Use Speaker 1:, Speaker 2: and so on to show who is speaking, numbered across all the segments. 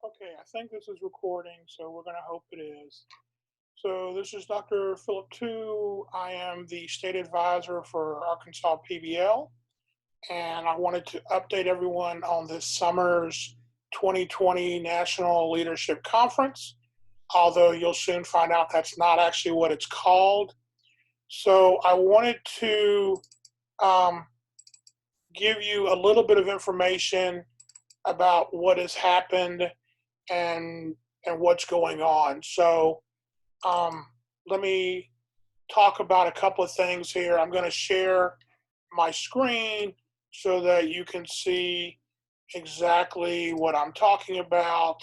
Speaker 1: Okay, I think this is recording, so we're going to hope it is. So this is Dr. Philip Tu. I am the state advisor for Arkansas PBL, and I wanted to update everyone on this summer's 2020 National Leadership Conference, although you'll soon find out that's not actually what it's called. So I wanted to um, give you a little bit of information about what has happened and what's going on. So um, let me talk about a couple of things here. I'm going to share my screen so that you can see exactly what I'm talking about.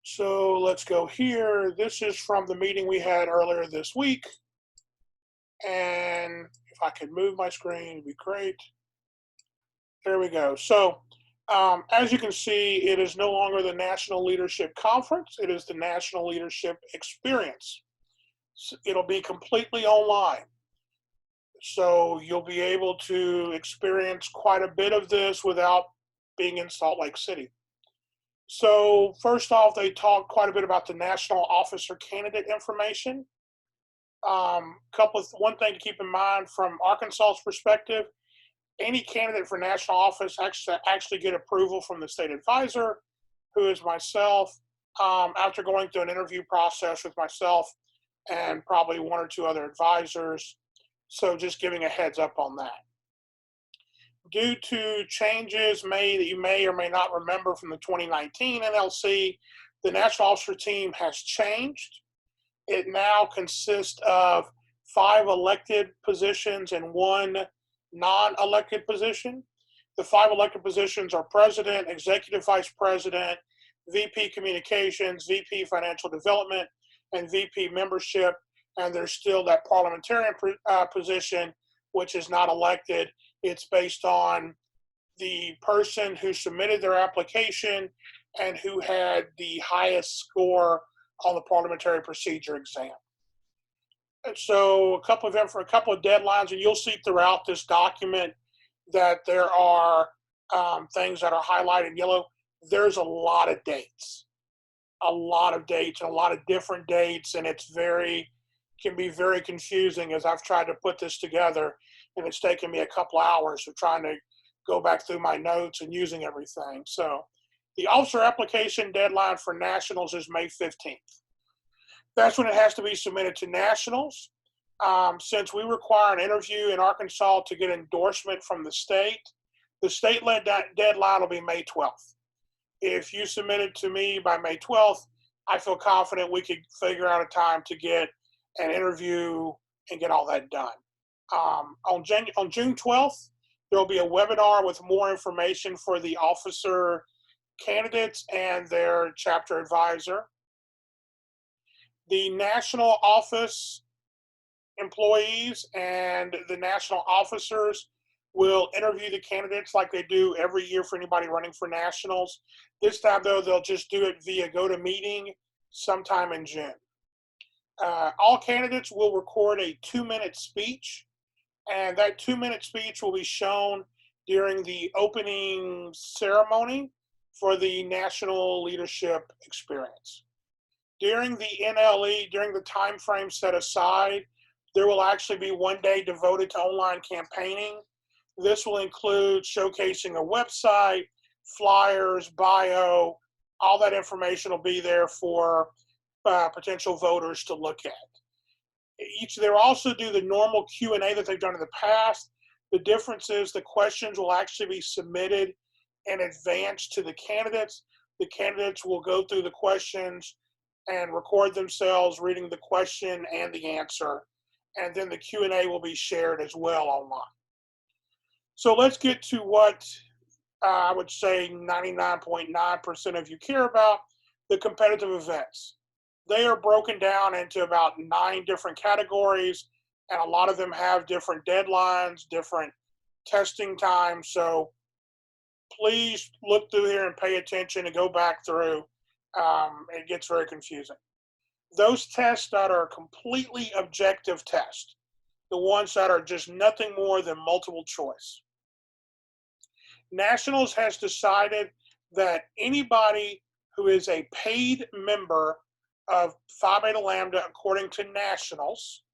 Speaker 1: So let's go here. This is from the meeting we had earlier this week. And if I could move my screen, it'd be great. There we go. So as you can see, it is no longer the National Leadership Conference. It is the National Leadership Experience. It'll be completely online. So you'll be able to experience quite a bit of this without being in Salt Lake City. So first off, they talked quite a bit about the national officer candidate information. One thing to keep in mind from Arkansas's perspective, any candidate for national office actually get approval from the state advisor, who is myself, after going through an interview process with myself and probably one or two other advisors. So just giving a heads up on that. Due to changes made that you may or may not remember from the 2019 NLC, the national officer team has changed. It now consists of 5 elected positions and 1 non-elected position. The 5 elected positions are president, executive vice president, VP communications, VP financial development, and VP membership. And there's still that parliamentarian position, which is not elected. It's based on the person who submitted their application and who had the highest score on the parliamentary procedure exam. So a couple of deadlines, and you'll see throughout this document that there are things that are highlighted in yellow. There's a lot of dates and a lot of different dates, and can be very confusing as I've tried to put this together, and it's taken me a couple hours of trying to go back through my notes and using everything. So the officer application deadline for nationals is May 15th. That's when it has to be submitted to nationals. Since we require an interview in Arkansas to get endorsement from the state-led deadline will be May 12th. If you submit it to me by May 12th, I feel confident we could figure out a time to get an interview and get all that done. On June 12th, there will be a webinar with more information for the officer candidates and their chapter advisor. The national office employees and the national officers will interview the candidates like they do every year for anybody running for nationals. This time, though, they'll just do it via GoToMeeting sometime in June. All candidates will record a 2-minute speech, and that 2-minute speech will be shown during the opening ceremony for the National Leadership Experience. During the NLE, during the time frame set aside, there will actually be 1 day devoted to online campaigning. This will include showcasing a website, flyers, bio, all that information will be there for potential voters to look at. They'll also do the normal Q&A that they've done in the past. The difference is the questions will actually be submitted in advance to the candidates. The candidates will go through the questions and record themselves reading the question and the answer, and then the Q&A will be shared as well online. So let's get to what I would say 99.9% of you care about, the competitive events. They are broken down into about 9 different categories, and a lot of them have different deadlines, different testing times. So please look through here and pay attention and go back through. It gets very confusing. Those tests that are completely objective tests, the ones that are just nothing more than multiple choice. Nationals has decided that anybody who is a paid member of Phi Beta Lambda according to nationals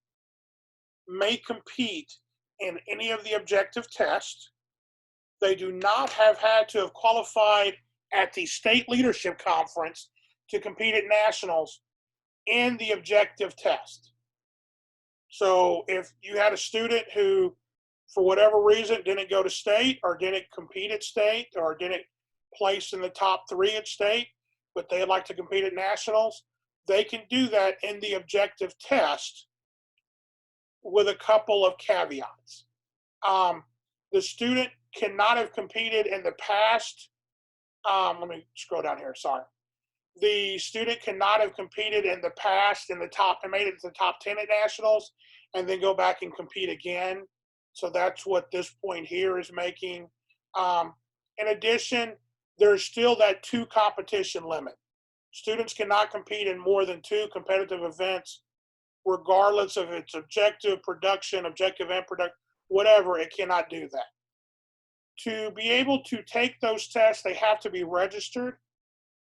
Speaker 1: may compete in any of the objective tests. They do not have had to have qualified at the state leadership conference to compete at nationals in the objective test. So if you had a student who, for whatever reason, didn't go to state or didn't compete at state or didn't place in the top 3 at state, but they'd like to compete at nationals, they can do that in the objective test with a couple of caveats. The student cannot have competed in the past. Let me scroll down here, sorry. The student cannot have competed in the past in the top and made it to the top 10 at nationals and then go back and compete again. So that's what this point here is making. In addition, there's still that 2 competition limit. Students cannot compete in more than 2 competitive events, regardless of its objective, objective and product, whatever, it cannot do that. To be able to take those tests, they have to be registered.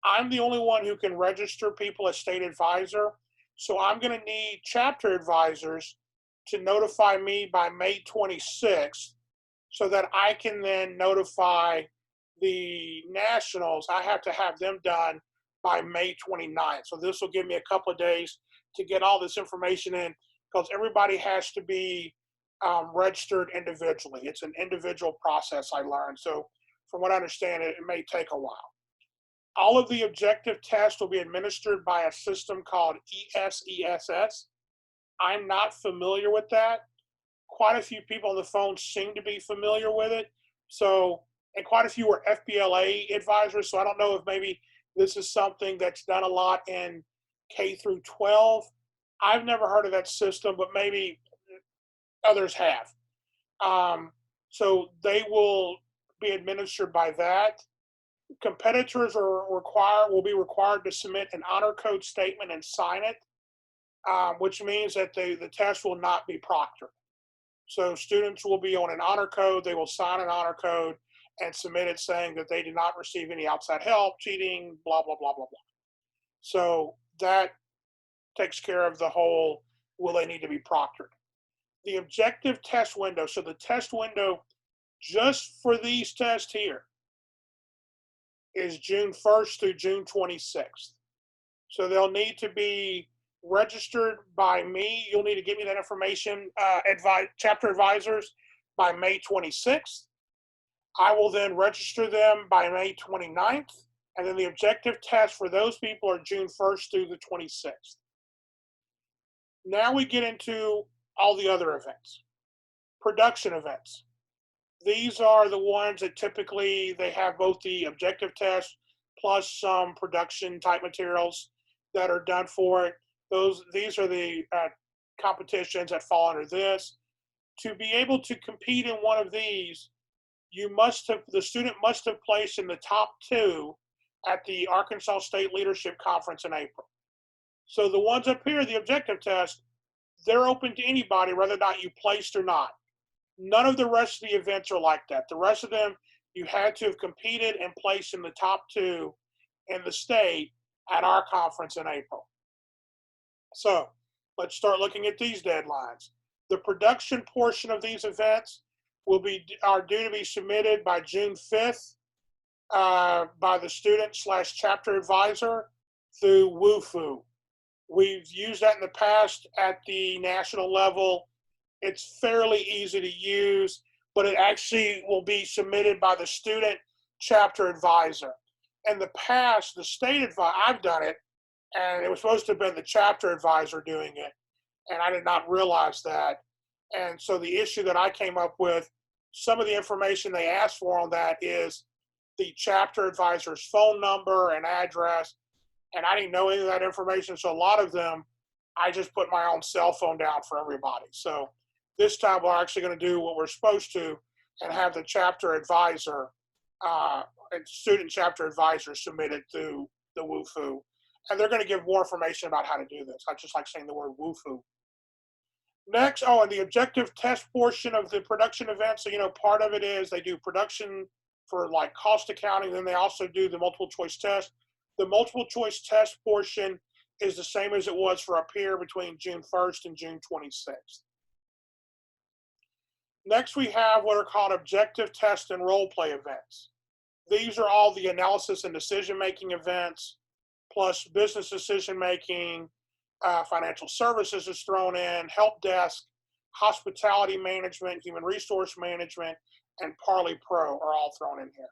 Speaker 1: I'm the only one who can register people as state advisor. So I'm going to need chapter advisors to notify me by May 26th so that I can then notify the nationals. I have to have them done by May 29th. So this will give me a couple of days to get all this information in, because everybody has to be registered individually. It's an individual process, I learned. So from what I understand, it may take a while. All of the objective tests will be administered by a system called ESESS. I'm not familiar with that. Quite a few people on the phone seem to be familiar with it. So, and quite a few are FBLA advisors. So I don't know if maybe this is something that's done a lot in K through 12. I've never heard of that system, but maybe others have. So they will be administered by that. Competitors will be required to submit an honor code statement and sign it, which means that the test will not be proctored. So students will be on an honor code, they will sign an honor code and submit it saying that they did not receive any outside help, cheating, blah, blah, blah, blah, blah. So that takes care of the whole, will they need to be proctored? The objective test window, so the test window just for these tests here is June 1st through June 26th. So they'll need to be registered by me. You'll need to give me that information, chapter advisors, by May 26th. I will then register them by May 29th, and then the objective test for those people are June 1st through the 26th. Now we get into all the other events. Production events. These are the ones that typically they have both the objective test plus some production type materials that are done for it. These are the competitions that fall under this. To be able to compete in one of these, the student must have placed in the top 2 at the Arkansas State Leadership Conference in April. So the ones up here, the objective test, they're open to anybody, whether or not you placed or not. None of the rest of the events are like that. The rest of them, you had to have competed and placed in the top 2 in the state at our conference in April. So let's start looking at these deadlines. The production portion of these events are due to be submitted by June 5th by the student/chapter advisor through WUFU. We've used that in the past at the national level. It's fairly easy to use, but it actually will be submitted by the student chapter advisor. In the past, the state advisor, I've done it, and it was supposed to have been the chapter advisor doing it, and I did not realize that. And so the issue that I came up with, some of the information they asked for on that is the chapter advisor's phone number and address, and I didn't know any of that information, so a lot of them, I just put my own cell phone down for everybody. So this time we're actually going to do what we're supposed to and have the chapter advisor and student chapter advisor submit it through the WUFU. And they're going to give more information about how to do this. I just like saying the word WUFU. Next, and the objective test portion of the production event. So, part of it is they do production for like cost accounting. Then they also do the multiple choice test. The multiple choice test portion is the same as it was for up here between June 1st and June 26th. Next, we have what are called objective test and role play events. These are all the analysis and decision-making events, plus business decision-making, financial services is thrown in, help desk, hospitality management, human resource management, and Parley Pro are all thrown in here.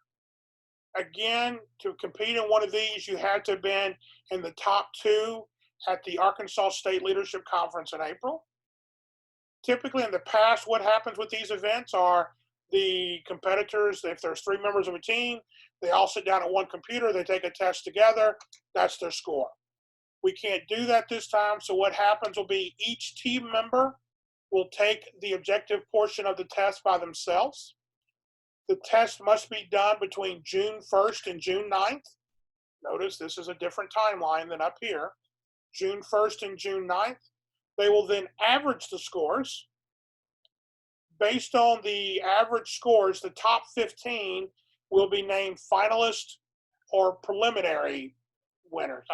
Speaker 1: Again, to compete in one of these, you had to have been in the top 2 at the Arkansas State Leadership Conference in April. Typically in the past, what happens with these events are the competitors, if there's 3 members of a team, they all sit down at one computer, they take a test together, that's their score. We can't do that this time, so what happens will be each team member will take the objective portion of the test by themselves. The test must be done between June 1st and June 9th. Notice this is a different timeline than up here. June 1st and June 9th. They will then average the scores. Based on the average scores, the top 15 will be named finalists or preliminary winners.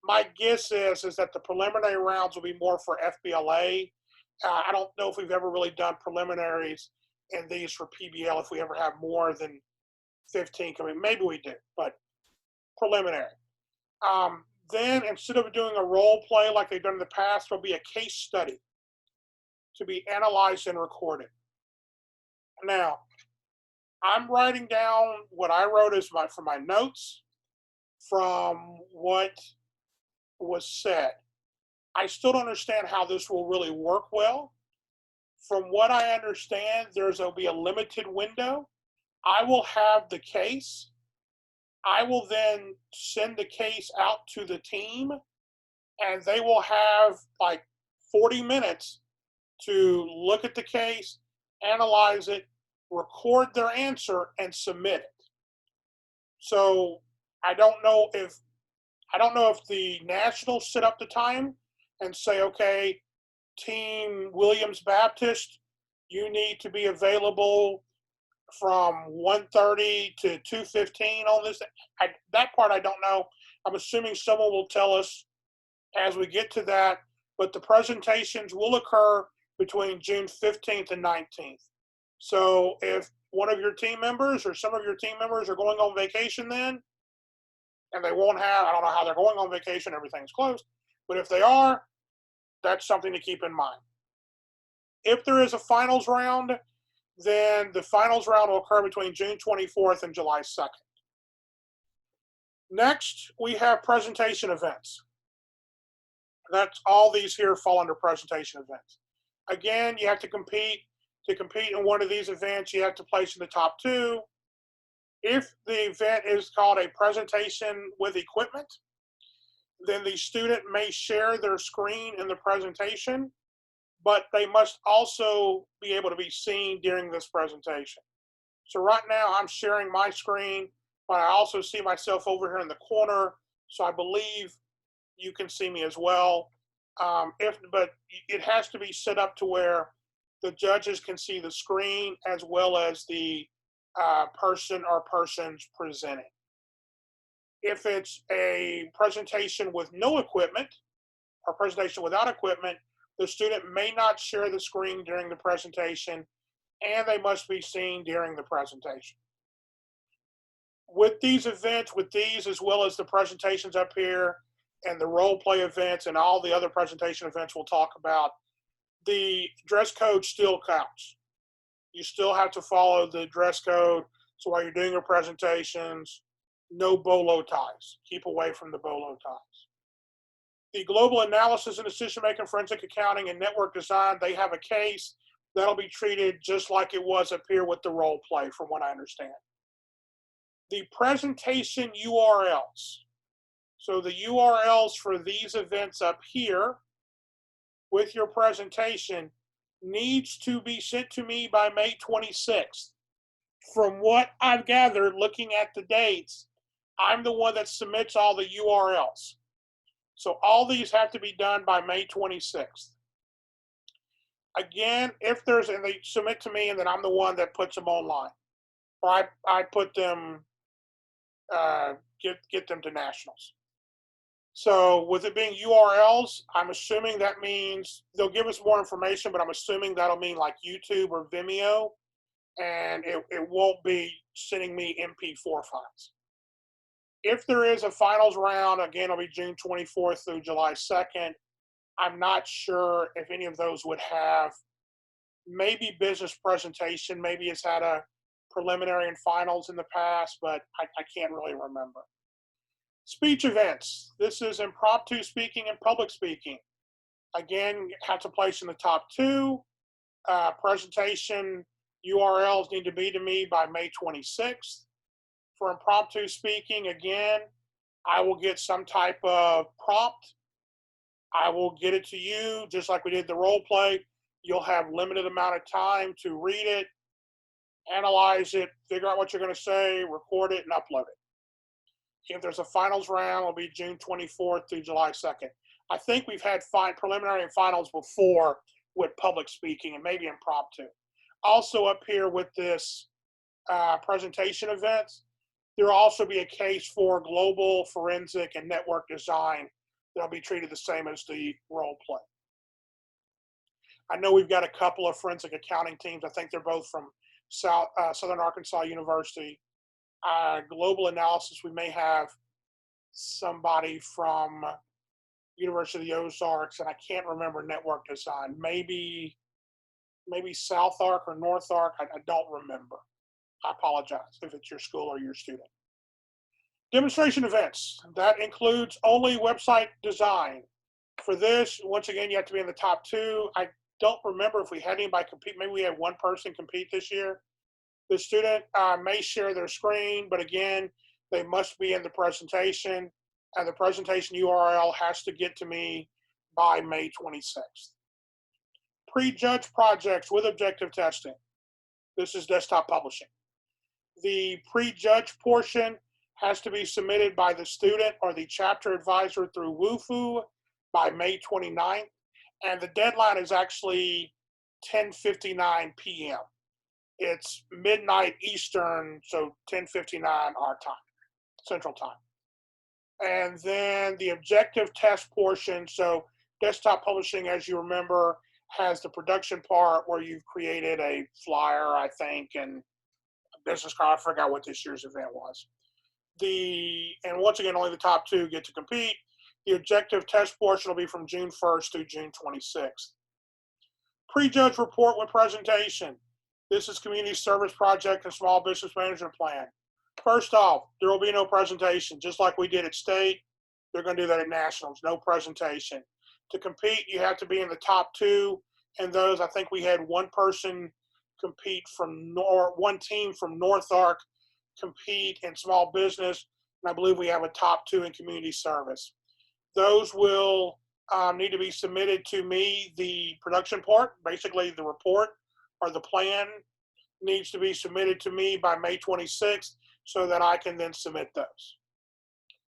Speaker 1: My guess is that the preliminary rounds will be more for FBLA. I don't know if we've ever really done preliminaries in these for PBL, if we ever have more than 15 coming. Maybe we do, but preliminary. Then instead of doing a role play like they've done in the past, there'll be a case study to be analyzed and recorded. Now, I'm writing down what I wrote from my notes, from what was said. I still don't understand how this will really work well. From what I understand, there'll be a limited window. I will have the case. I will then send the case out to the team, and they will have like 40 minutes to look at the case, analyze it, record their answer, and submit it. So I don't know if the Nationals set up the time and say, okay, Team Williams Baptist, you need to be available from 1:30 to 2:15 on this. That part I don't know. I'm assuming someone will tell us as we get to that, but the presentations will occur between June 15th and 19th. So if one of your team members or some of your team members are going on vacation then, and they won't have, I don't know how they're going on vacation, everything's closed, but if they are, that's something to keep in mind. If there is a finals round, then the finals round will occur between June 24th and July 2nd. Next, we have presentation events. That's all these here fall under presentation events. Again, you have to compete. To compete in one of these events, you have to place in the top 2. If the event is called a presentation with equipment, then the student may share their screen in the presentation, but they must also be able to be seen during this presentation. So right now I'm sharing my screen, but I also see myself over here in the corner, so I believe you can see me as well. But it has to be set up to where the judges can see the screen as well as the person or persons presenting. If it's a presentation with no equipment or presentation without equipment, the student may not share the screen during the presentation, and they must be seen during the presentation. With these events, with these as well as the presentations up here and the role play events and all the other presentation events we'll talk about, the dress code still counts. You still have to follow the dress code. So while you're doing your presentations, no bolo ties. Keep away from the bolo ties. The global analysis and decision-making, forensic accounting, and network design, they have a case that'll be treated just like it was up here with the role play, from what I understand. The presentation URLs. So the URLs for these events up here with your presentation needs to be sent to me by May 26th. From what I've gathered, looking at the dates, I'm the one that submits all the URLs. So all these have to be done by May 26th. Again, if there's, and they submit to me, and then I'm the one that puts them online. Or I put them get them to nationals. So with it being URLs, I'm assuming that means they'll give us more information, but I'm assuming that'll mean like YouTube or Vimeo, and it won't be sending me MP4 files. If there is a finals round, again, it'll be June 24th through July 2nd. I'm not sure if any of those would have maybe business presentation. Maybe it's had a preliminary and finals in the past, but I can't really remember. Speech events. This is impromptu speaking and public speaking. Again, have to place in the top two. Presentation URLs need to be to me by May 26th. For impromptu speaking, again, I will get some type of prompt. I will get it to you just like we did the role play. You'll have limited amount of time to read it, analyze it, figure out what you're going to say, record it, and upload it. If there's a finals round, it'll be June 24th through July 2nd. I think we've had preliminary and finals before with public speaking and maybe impromptu. Also up here with this presentation events, there will also be a case for global forensic and network design that'll be treated the same as the role play. I know we've got a couple of forensic accounting teams. I think they're both from Southern Arkansas University. Global analysis, we may have somebody from University of the Ozarks, and I can't remember network design. Maybe South Ark or North Ark. I don't remember. I apologize if it's your school or your student. Demonstration events. That includes only website design. For this, once again, you have to be in the top two. I don't remember if we had anybody compete. Maybe we had one person compete this year. The student may share their screen, but again, they must be in the presentation, and the presentation URL has to get to me by May 26th. Pre-judged projects with objective testing. This is desktop publishing. The pre-judged portion has to be submitted by the student or the chapter advisor through WUFU by May 29th, and the deadline is actually 10:59 p.m. It's midnight Eastern, so 10:59 our time, Central Time. And then the objective test portion, so desktop publishing, as you remember, has the production part where you've created a flyer, I think, and a business card. I forgot what this year's event was. And once again, only the top two get to compete. The objective test portion will be from June 1st through June 26th. Pre-judge report with presentation. This is community service project and small business management plan. First off, there will be no presentation. Just like we did at state, they're going to do that at nationals, no presentation. To compete, you have to be in the top two, and those, I think we had one person compete one team from North Ark compete in small business, and I believe we have a top two in community service. Those will need to be submitted to me. The production part, basically the report or the plan, needs to be submitted to me by May 26th so that I can then submit those.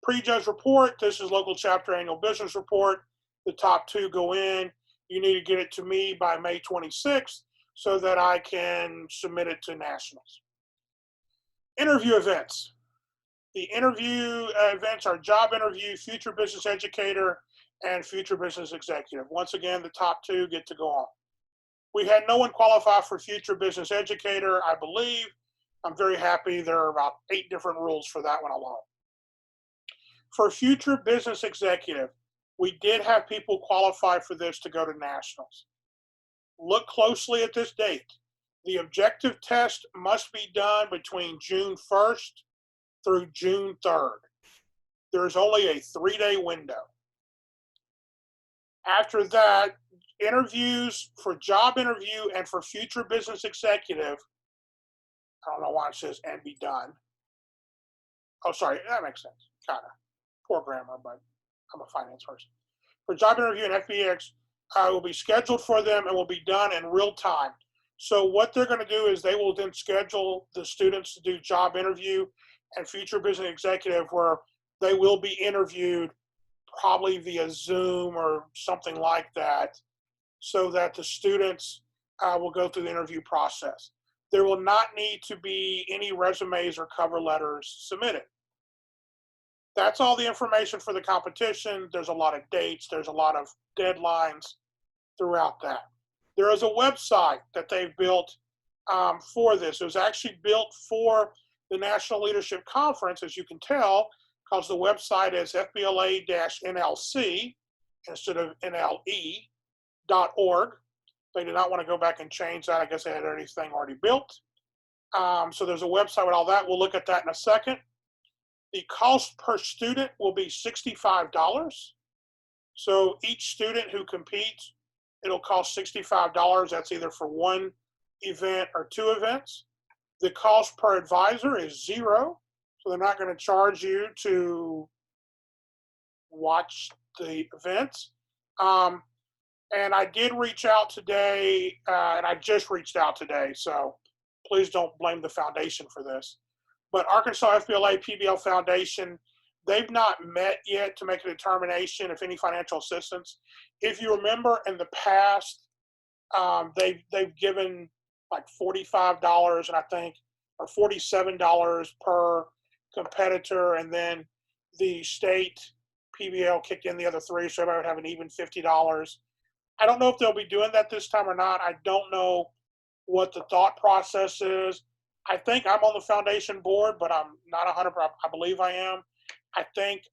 Speaker 1: Pre-judge report, this is local chapter annual business report. The top two go in. You need to get it to me by May 26th so that I can submit it to nationals. Interview events. The interview events are job interview, future business educator, and future business executive. Once again, the top two get to go on. We had no one qualify for future business educator, I believe. I'm very happy. There are about 8 different rules for that one alone. For future business executive, we did have people qualify for this to go to nationals. Look closely at this date. The objective test must be done between June 1st through June 3rd. There's only a 3-day window. After that, interviews for job interview and for future business executive, I don't know why it says and be done. Oh, sorry, that makes sense, kind of. Poor grammar, but I'm a finance person. For job interview and FBX, will be scheduled for them and will be done in real time. So what they're going to do is they will then schedule the students to do job interview and future business executive, where they will be interviewed probably via Zoom or something like that, so that the students will go through the interview process. There will not need to be any resumes or cover letters submitted. That's all the information for the competition. There's a lot of dates, there's a lot of deadlines throughout that. There is a website that they've built for this. It was actually built for the National Leadership Conference, as you can tell, because the website is FBLA-NLC instead of NLE.org. They did not want to go back and change that. I guess they had everything already built. So there's a website with all that. We'll look at that in a second. The cost per student will be $65. So each student who competes, it'll cost $65. That's either for one event or two events. The cost per advisor is $0. So they're not going to charge you to watch the events. And I did reach out today, and I just reached out today, so please don't blame the foundation for this. But Arkansas FBLA PBL Foundation, they've not met yet to make a determination if any financial assistance. If you remember in the past, they've given like $45, and I think, or $47 per competitor, and then the state PBL kicked in the other three, so everybody would have an even $50. I don't know if they'll be doing that this time or not. I don't know what the thought process is. I think I'm on the foundation board, but I'm not 100%. I believe I am. I think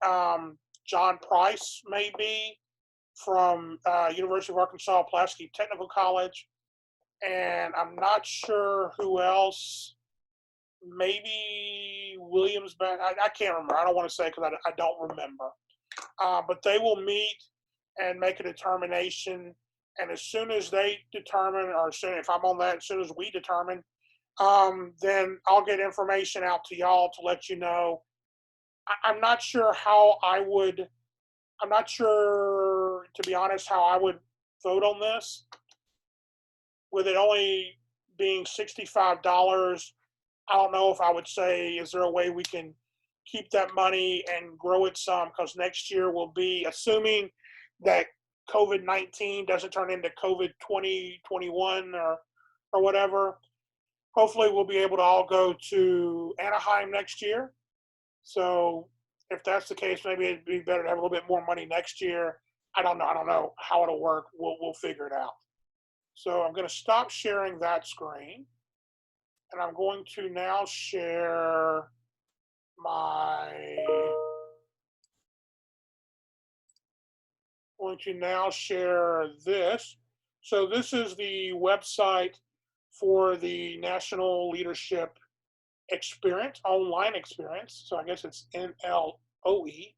Speaker 1: John Price may be from University of Arkansas Pulaski Technical College, and I'm not sure who else. Maybe Williams. I can't remember. I don't want to say because I don't remember. But they will meet and make a determination. And as soon as they determine, or soon if I'm on that, as soon as we determine, then I'll get information out to y'all to let you know. I'm not sure how I'm not sure, to be honest, how I would vote on this. With it only being $65, I don't know if I would say, is there a way we can keep that money and grow it some? Because next year will be, assuming that COVID-19 doesn't turn into COVID 2021 or whatever, hopefully we'll be able to all go to Anaheim next year. So if that's the case, maybe it'd be better to have a little bit more money next year. I don't know how it'll work. We'll figure it out. So I'm going to stop sharing that screen, and I'm going to now share this. So this is the website for the National Leadership Experience, online experience. So I guess it's NLOE.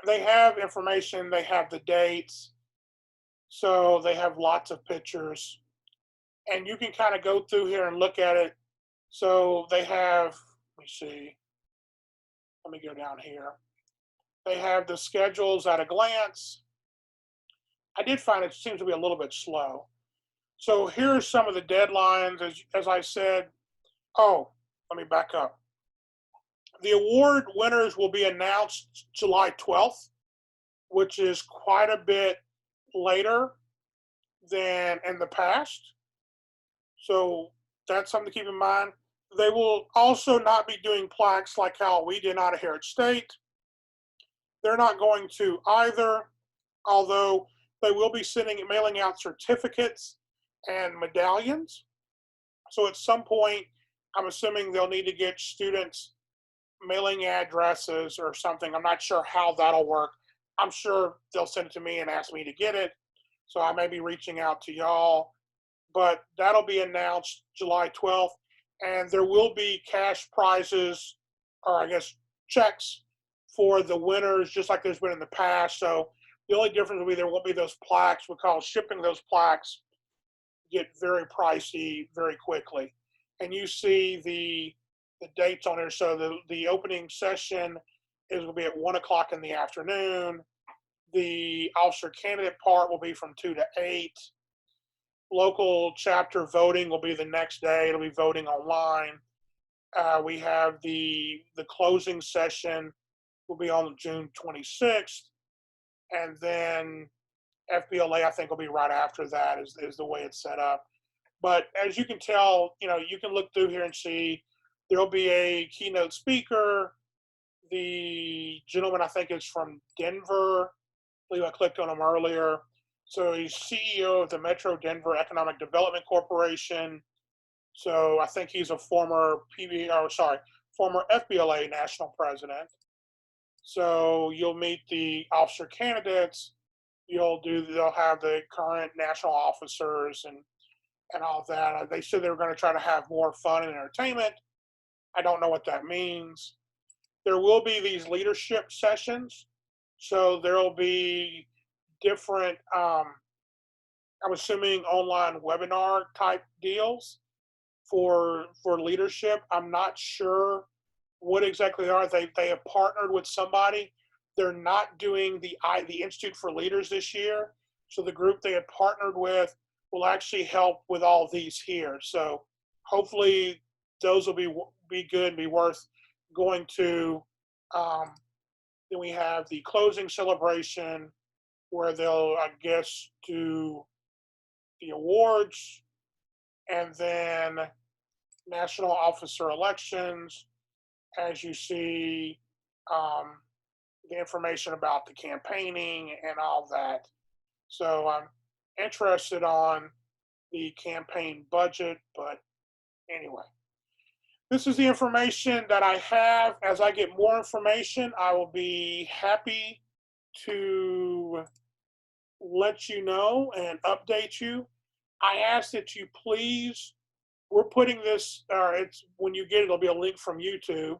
Speaker 1: They have information, they have the dates, so they have lots of pictures. And you can kind of go through here and look at it. So they have, let me see, let me go down here. They have the schedules at a glance. I did find it seems to be a little bit slow. So here's some of the deadlines. As I said, oh, let me back up. The award winners will be announced July 12th, which is quite a bit later than in the past. So that's something to keep in mind. They will also not be doing plaques like how we did out of here at State. They're not going to either, although they will be mailing out certificates and medallions. So at some point, I'm assuming they'll need to get students mailing addresses or something. I'm not sure how that'll work. I'm sure they'll send it to me and ask me to get it. So I may be reaching out to y'all, but that'll be announced July 12th. And there will be cash prizes, or I guess checks, for the winners, just like there's been in the past. So the only difference will be there won't be those plaques, because shipping those plaques get very pricey very quickly. And you see the dates on there. So the opening session will be at 1 o'clock in the afternoon. The officer candidate part will be from 2 to 8. Local chapter voting will be the next day. It'll be voting online. We have the closing session will be on June 26th. And then FBLA, I think, will be right after that, is the way it's set up. But as you can tell, you can look through here and see there'll be a keynote speaker. the gentleman I think is from Denver. I believe I clicked on him earlier. So he's CEO of the Metro Denver Economic Development Corporation. So I think he's a former FBLA national president. So you'll meet the officer candidates. They'll have the current national officers and all of that. They said they were going to try to have more fun and entertainment. I don't know what that means. There will be these leadership sessions. So there'll be different, I'm assuming online webinar type deals for leadership. I'm not sure what exactly they are. They have partnered with somebody. They're not doing the Institute for Leaders this year. So the group they have partnered with will actually help with all these here. So hopefully those will be good, be worth going to. Then we have the closing celebration where they'll, I guess, do the awards, and then national officer elections, as you see, the information about the campaigning and all that. So I'm interested on the campaign budget, but anyway. This is the information that I have. As I get more information, I will be happy to let you know and update you. I ask that you please, we're putting this, it's when you get it, it'll be a link from YouTube.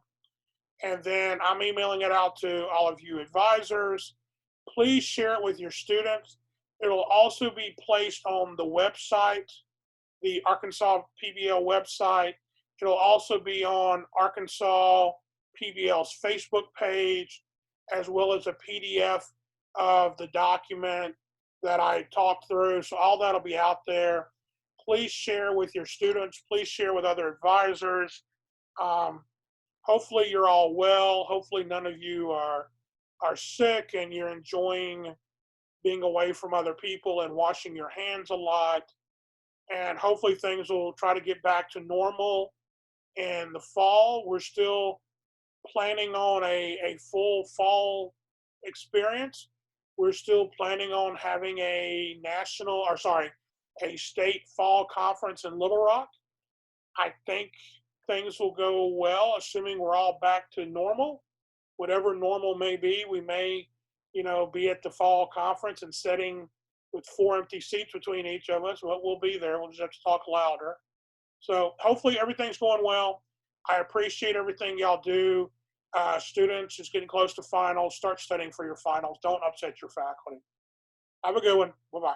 Speaker 1: And then I'm emailing it out to all of you advisors. Please share it with your students. It'll also be placed on the website, the Arkansas PBL website. It'll also be on Arkansas PBL's Facebook page, as well as a PDF of the document that I talked through. So all that'll be out there. Please share with your students. Please share with other advisors. Hopefully you're all well. Hopefully none of you are sick and you're enjoying being away from other people and washing your hands a lot. And hopefully things will try to get back to normal in the fall. We're still planning on a full fall experience. We're still planning on having a state fall conference in Little Rock. I think things will go well, assuming we're all back to normal. Whatever normal may be, we may, be at the fall conference and sitting with 4 empty seats between each of us. Well, we'll be there. We'll just have to talk louder. So hopefully everything's going well. I appreciate everything y'all do. Students, it's getting close to finals. Start studying for your finals. Don't upset your faculty. Have a good one. Bye-bye.